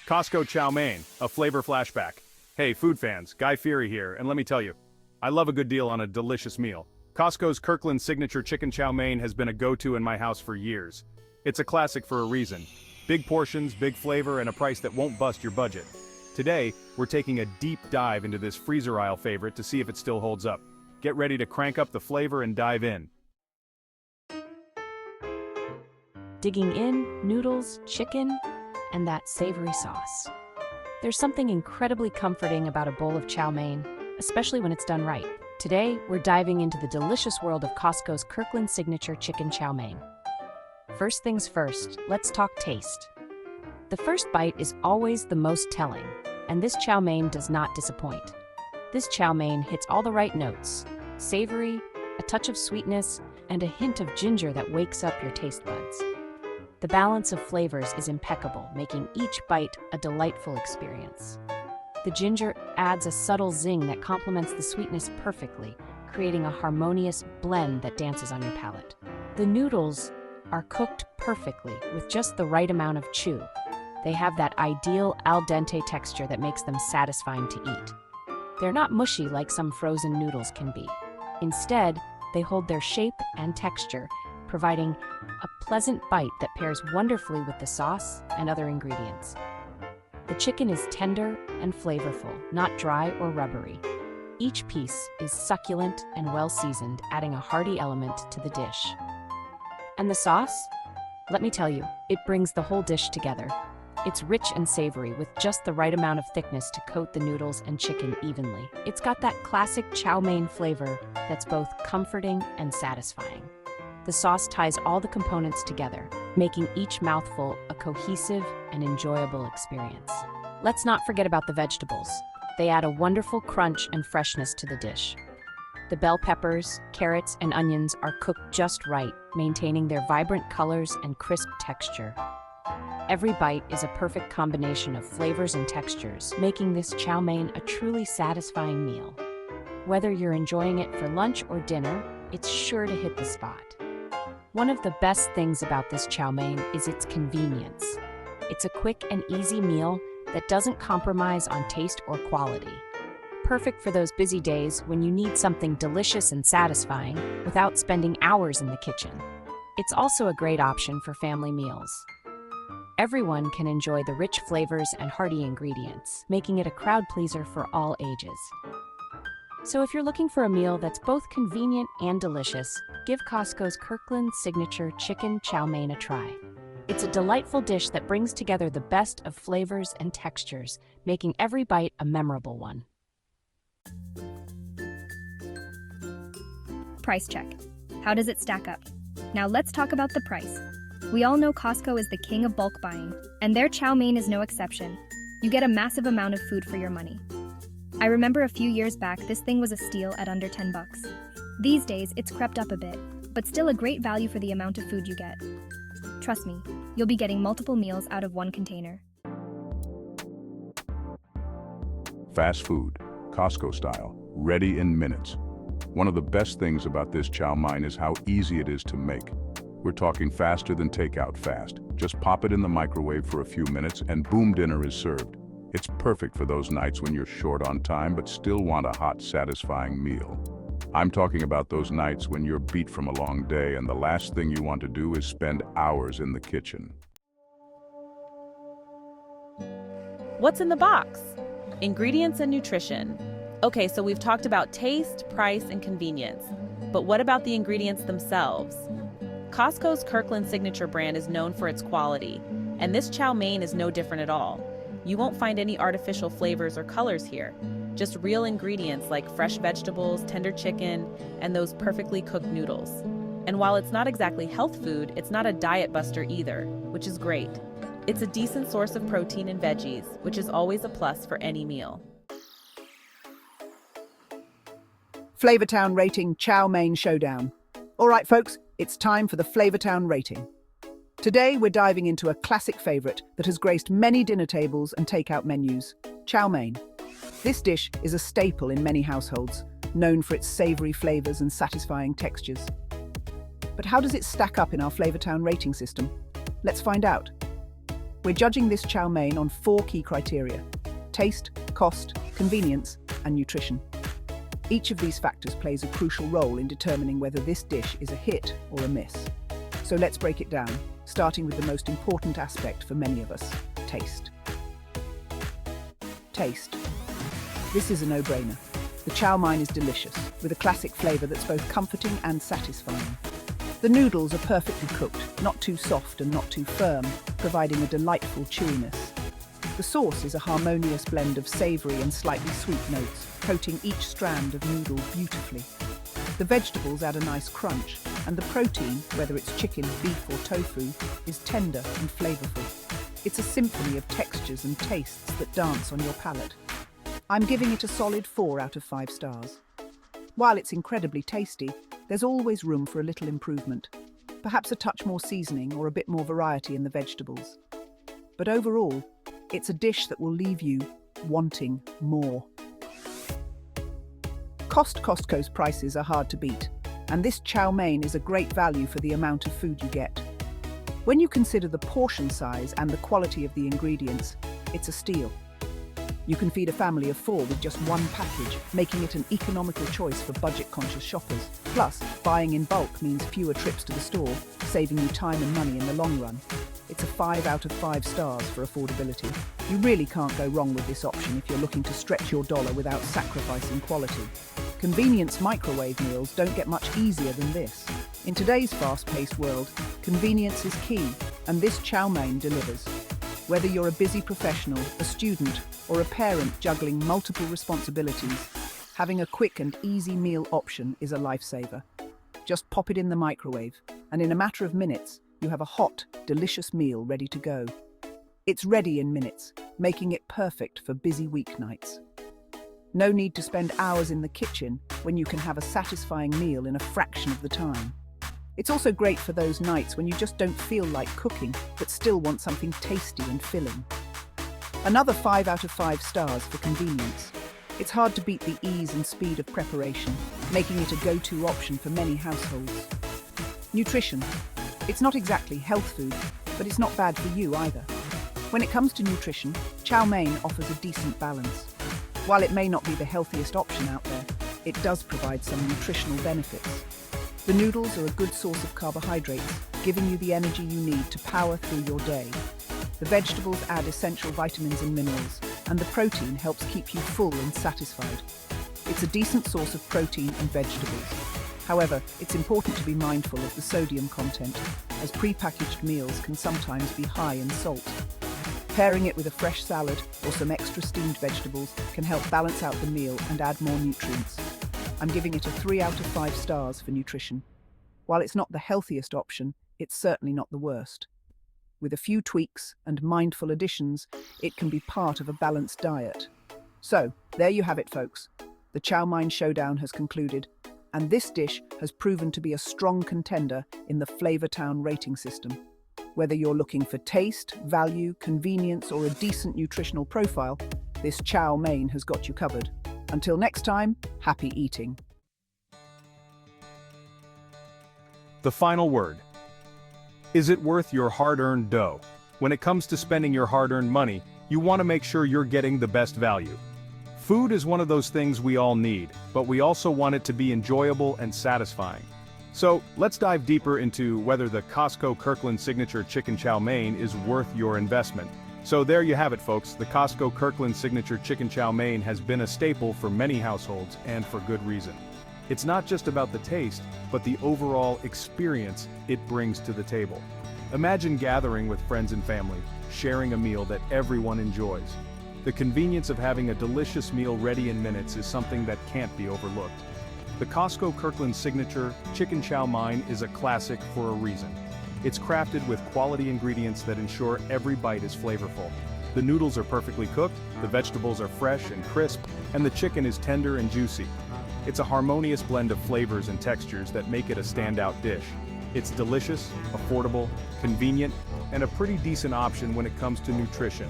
Costco chow mein, a flavor flashback. Hey, food fans, Guy Fieri here, and let me tell you, I love a good deal on a delicious meal. Costco's Kirkland signature chicken chow mein has been a go-to in my house for years. It's a classic for a reason. Big portions, big flavor, and a price that won't bust your budget. Today, we're taking a deep dive into this freezer aisle favorite to see if it still holds up. Get ready to crank up the flavor and dive in. Digging in, noodles, chicken, and that savory sauce. There's something incredibly comforting about a bowl of chow mein, especially when it's done right. Today, we're diving into the delicious world of Costco's Kirkland signature chicken chow mein. First things first, let's talk taste. The first bite is always the most telling, and this chow mein does not disappoint. This chow mein hits all the right notes: savory, a touch of sweetness, and a hint of ginger that wakes up your taste buds. The balance of flavors is impeccable, making each bite a delightful experience. The ginger adds a subtle zing that complements the sweetness perfectly, creating a harmonious blend that dances on your palate. The noodles are cooked perfectly with just the right amount of chew. They have that ideal al dente texture that makes them satisfying to eat. They're not mushy like some frozen noodles can be. Instead, they hold their shape and texture, providing a pleasant bite that pairs wonderfully with the sauce and other ingredients. The chicken is tender and flavorful, not dry or rubbery. Each piece is succulent and well-seasoned, adding a hearty element to the dish. And the sauce? Let me tell you, it brings the whole dish together. It's rich and savory with just the right amount of thickness to coat the noodles and chicken evenly. It's got that classic chow mein flavor that's both comforting and satisfying. The sauce ties all the components together, making each mouthful a cohesive and enjoyable experience. Let's not forget about the vegetables. They add a wonderful crunch and freshness to the dish. The bell peppers, carrots, and onions are cooked just right, maintaining their vibrant colors and crisp texture. Every bite is a perfect combination of flavors and textures, making this chow mein a truly satisfying meal. Whether you're enjoying it for lunch or dinner, it's sure to hit the spot. One of the best things about this chow mein is its convenience. It's a quick and easy meal that doesn't compromise on taste or quality. Perfect for those busy days when you need something delicious and satisfying without spending hours in the kitchen. It's also a great option for family meals. Everyone can enjoy the rich flavors and hearty ingredients, making it a crowd pleaser for all ages. So if you're looking for a meal that's both convenient and delicious, give Costco's Kirkland signature chicken chow mein a try. It's a delightful dish that brings together the best of flavors and textures, making every bite a memorable one. Price check. How does it stack up? Now let's talk about the price. We all know Costco is the king of bulk buying, and their chow mein is no exception. You get a massive amount of food for your money. I remember a few years back, this thing was a steal at under $10. These days, it's crept up a bit, but still a great value for the amount of food you get. Trust me, you'll be getting multiple meals out of one container. Fast food, Costco style, ready in minutes. One of the best things about this chow mein is how easy it is to make. We're talking faster than takeout fast. Just pop it in the microwave for a few minutes and boom, dinner is served. It's perfect for those nights when you're short on time but still want a hot, satisfying meal. I'm talking about those nights when you're beat from a long day and the last thing you want to do is spend hours in the kitchen. What's in the box? Ingredients and nutrition. Okay, so we've talked about taste, price, and convenience. But what about the ingredients themselves? Costco's Kirkland signature brand is known for its quality, and this chow mein is no different at all. You won't find any artificial flavors or colors here, just real ingredients like fresh vegetables, tender chicken, and those perfectly cooked noodles. And while it's not exactly health food, it's not a diet buster either, which is great. It's a decent source of protein and veggies, which is always a plus for any meal. Flavortown rating chow mein showdown. All right, folks, it's time for the Flavortown rating. Today, we're diving into a classic favorite that has graced many dinner tables and takeout menus, chow mein. This dish is a staple in many households, known for its savory flavors and satisfying textures. But how does it stack up in our Flavortown rating system? Let's find out. We're judging this chow mein on 4 key criteria: taste, cost, convenience, and nutrition. Each of these factors plays a crucial role in determining whether this dish is a hit or a miss. So let's break it down, starting with the most important aspect for many of us: taste. Taste. This is a no-brainer. The chow mein is delicious, with a classic flavour that's both comforting and satisfying. The noodles are perfectly cooked, not too soft and not too firm, providing a delightful chewiness. The sauce is a harmonious blend of savoury and slightly sweet notes, coating each strand of noodle beautifully. The vegetables add a nice crunch, and the protein, whether it's chicken, beef or tofu, is tender and flavourful. It's a symphony of textures and tastes that dance on your palate. I'm giving it a solid 4 out of 5 stars. While it's incredibly tasty, there's always room for a little improvement. Perhaps a touch more seasoning or a bit more variety in the vegetables. But overall, it's a dish that will leave you wanting more. Costco's prices are hard to beat, and this chow mein is a great value for the amount of food you get. When you consider the portion size and the quality of the ingredients, it's a steal. You can feed a family of 4 with just 1 package, making it an economical choice for budget-conscious shoppers. Plus, buying in bulk means fewer trips to the store, saving you time and money in the long run. It's a 5 out of 5 stars for affordability. You really can't go wrong with this option if you're looking to stretch your dollar without sacrificing quality. Convenience microwave meals don't get much easier than this. In today's fast-paced world, convenience is key, and this chow mein delivers. Whether you're a busy professional, a student, or a parent juggling multiple responsibilities, having a quick and easy meal option is a lifesaver. Just pop it in the microwave, and in a matter of minutes, you have a hot, delicious meal ready to go. It's ready in minutes, making it perfect for busy weeknights. No need to spend hours in the kitchen when you can have a satisfying meal in a fraction of the time. It's also great for those nights when you just don't feel like cooking, but still want something tasty and filling. Another 5 out of 5 stars for convenience. It's hard to beat the ease and speed of preparation, making it a go-to option for many households. Nutrition. It's not exactly health food, but it's not bad for you either. When it comes to nutrition, chow mein offers a decent balance. While it may not be the healthiest option out there, it does provide some nutritional benefits. The noodles are a good source of carbohydrates, giving you the energy you need to power through your day. The vegetables add essential vitamins and minerals, and the protein helps keep you full and satisfied. It's a decent source of protein and vegetables. However, it's important to be mindful of the sodium content, as prepackaged meals can sometimes be high in salt. Pairing it with a fresh salad or some extra steamed vegetables can help balance out the meal and add more nutrients. I'm giving it a 3 out of 5 stars for nutrition. While it's not the healthiest option, it's certainly not the worst. With a few tweaks and mindful additions, it can be part of a balanced diet. So, there you have it, folks. The Chow Mein Showdown has concluded, and this dish has proven to be a strong contender in the Flavortown rating system. Whether you're looking for taste, value, convenience, or a decent nutritional profile, this chow mein has got you covered. Until next time, happy eating. The final word. Is it worth your hard-earned dough? When it comes to spending your hard-earned money, you want to make sure you're getting the best value. Food is one of those things we all need, but we also want it to be enjoyable and satisfying. So, let's dive deeper into whether the Costco Kirkland Signature Chicken Chow Mein is worth your investment. So there you have it, folks. The Costco Kirkland Signature Chicken Chow Mein has been a staple for many households, and for good reason. It's not just about the taste, but the overall experience it brings to the table. Imagine gathering with friends and family, sharing a meal that everyone enjoys. The convenience of having a delicious meal ready in minutes is something that can't be overlooked. The Costco Kirkland Signature Chicken Chow Mein is a classic for a reason. It's crafted with quality ingredients that ensure every bite is flavorful. The noodles are perfectly cooked, the vegetables are fresh and crisp, and the chicken is tender and juicy. It's a harmonious blend of flavors and textures that make it a standout dish. It's delicious, affordable, convenient, and a pretty decent option when it comes to nutrition.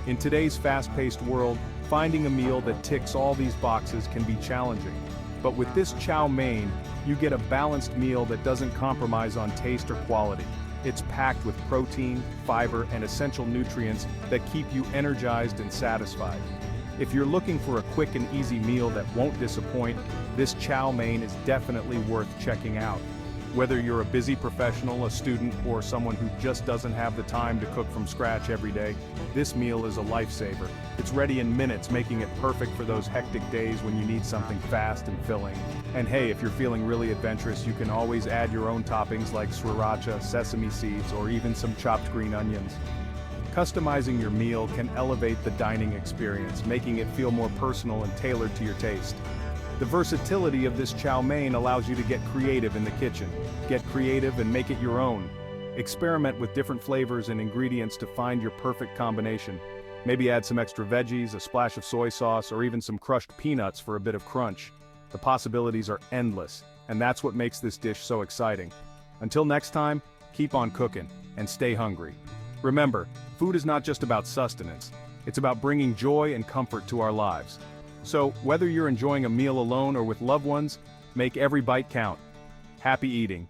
In today's fast-paced world, finding a meal that ticks all these boxes can be challenging. But with this chow mein, you get a balanced meal that doesn't compromise on taste or quality. It's packed with protein, fiber, and essential nutrients that keep you energized and satisfied. If you're looking for a quick and easy meal that won't disappoint, this chow mein is definitely worth checking out. Whether you're a busy professional, a student, or someone who just doesn't have the time to cook from scratch every day, this meal is a lifesaver. It's ready in minutes, making it perfect for those hectic days when you need something fast and filling. And hey, if you're feeling really adventurous, you can always add your own toppings like sriracha, sesame seeds, or even some chopped green onions. Customizing your meal can elevate the dining experience, making it feel more personal and tailored to your taste. The versatility of this chow mein allows you to get creative in the kitchen. Get creative and make it your own. Experiment with different flavors and ingredients to find your perfect combination. Maybe add some extra veggies, a splash of soy sauce, or even some crushed peanuts for a bit of crunch. The possibilities are endless, and that's what makes this dish so exciting. Until next time, keep on cooking and stay hungry. Remember, food is not just about sustenance. It's about bringing joy and comfort to our lives. So, whether you're enjoying a meal alone or with loved ones, make every bite count. Happy eating.